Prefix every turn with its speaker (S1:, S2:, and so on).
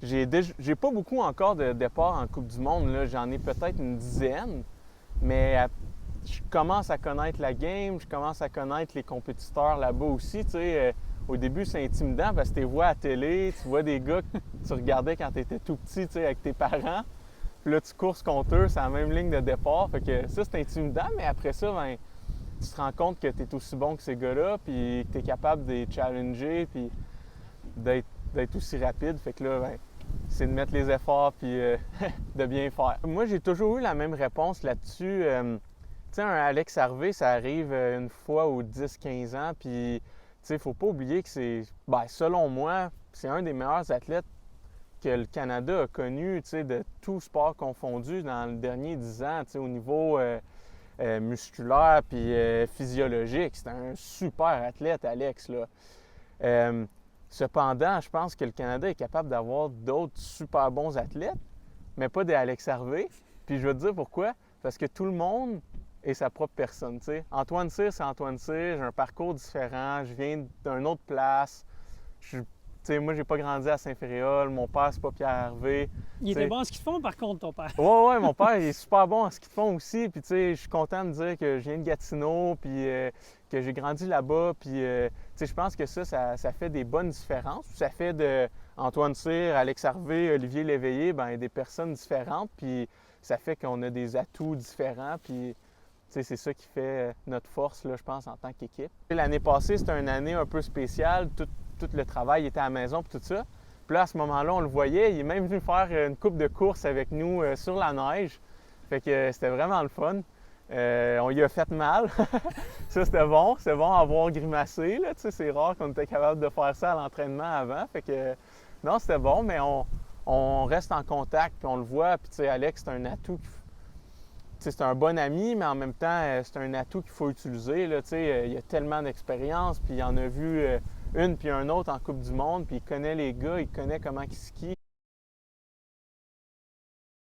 S1: J'ai pas beaucoup encore de départs en Coupe du Monde, là. J'en ai peut-être une dizaine, mais je commence à connaître la game, je commence à connaître les compétiteurs là-bas aussi. Tu sais, au début, c'est intimidant parce que tu les vois à la télé, tu vois des gars que tu regardais quand tu étais tout petit, tu sais, avec tes parents. Puis là, tu courses contre eux, c'est la même ligne de départ. Fait que ça, c'est intimidant, mais après ça, ben, tu te rends compte que tu es aussi bon que ces gars-là, puis que tu es capable de les challenger, puis d'être aussi rapide. Fait que là, ben, c'est de mettre les efforts, puis de bien faire. Moi, j'ai toujours eu la même réponse là-dessus. Tu sais, un Alex Harvey, ça arrive une fois aux 10-15 ans, puis tu sais, faut pas oublier que c'est, ben, selon moi, c'est un des meilleurs athlètes que le Canada a connu, tu sais, de tout sport confondu dans le dernier 10 ans, tu sais, au niveau musculaire puis physiologique. C'est un super athlète, Alex, là. Cependant, je pense que le Canada est capable d'avoir d'autres super bons athlètes, mais pas des Alex Harvey. Puis je vais te dire pourquoi. Parce que tout le monde est sa propre personne, tu sais. Antoine Cyr, c'est Antoine Cyr. J'ai un parcours différent. Je viens d'une autre place. Tu sais, moi, j'ai pas grandi à Saint-Féréol. Mon père, c'est pas Pierre Hervé.
S2: Il était bon en ski de fond, par contre, ton père.
S1: Ouais, mon père, il est super bon en ski de fond aussi. Puis, tu sais, je suis content de dire que je viens de Gatineau, puis que j'ai grandi là-bas. Puis, tu sais, je pense que ça fait des bonnes différences. Ça fait de Antoine Cyr, Alex Harvey, Olivier Léveillé, ben des personnes différentes. Puis, ça fait qu'on a des atouts différents. Puis, tu sais, c'est ça qui fait notre force, là, je pense, en tant qu'équipe. L'année passée, c'était une année un peu spéciale. Tout le travail était à la maison, puis tout ça. Puis là, à ce moment-là, on le voyait. Il est même venu faire une coupe de course avec nous sur la neige. Fait que c'était vraiment le fun. On y a fait mal. Ça, c'était bon. C'était bon à voir grimacer, là. Tu sais, c'est rare qu'on était capable de faire ça à l'entraînement avant. Fait que non, c'était bon, mais on reste en contact, puis on le voit. Puis tu sais, Alex, c'est un atout. C'est un bon ami, mais en même temps, c'est un atout qu'il faut utiliser. Là, il a tellement d'expérience, puis il en a vu une puis un autre en Coupe du Monde, puis il connaît les gars, il connaît comment ils skient.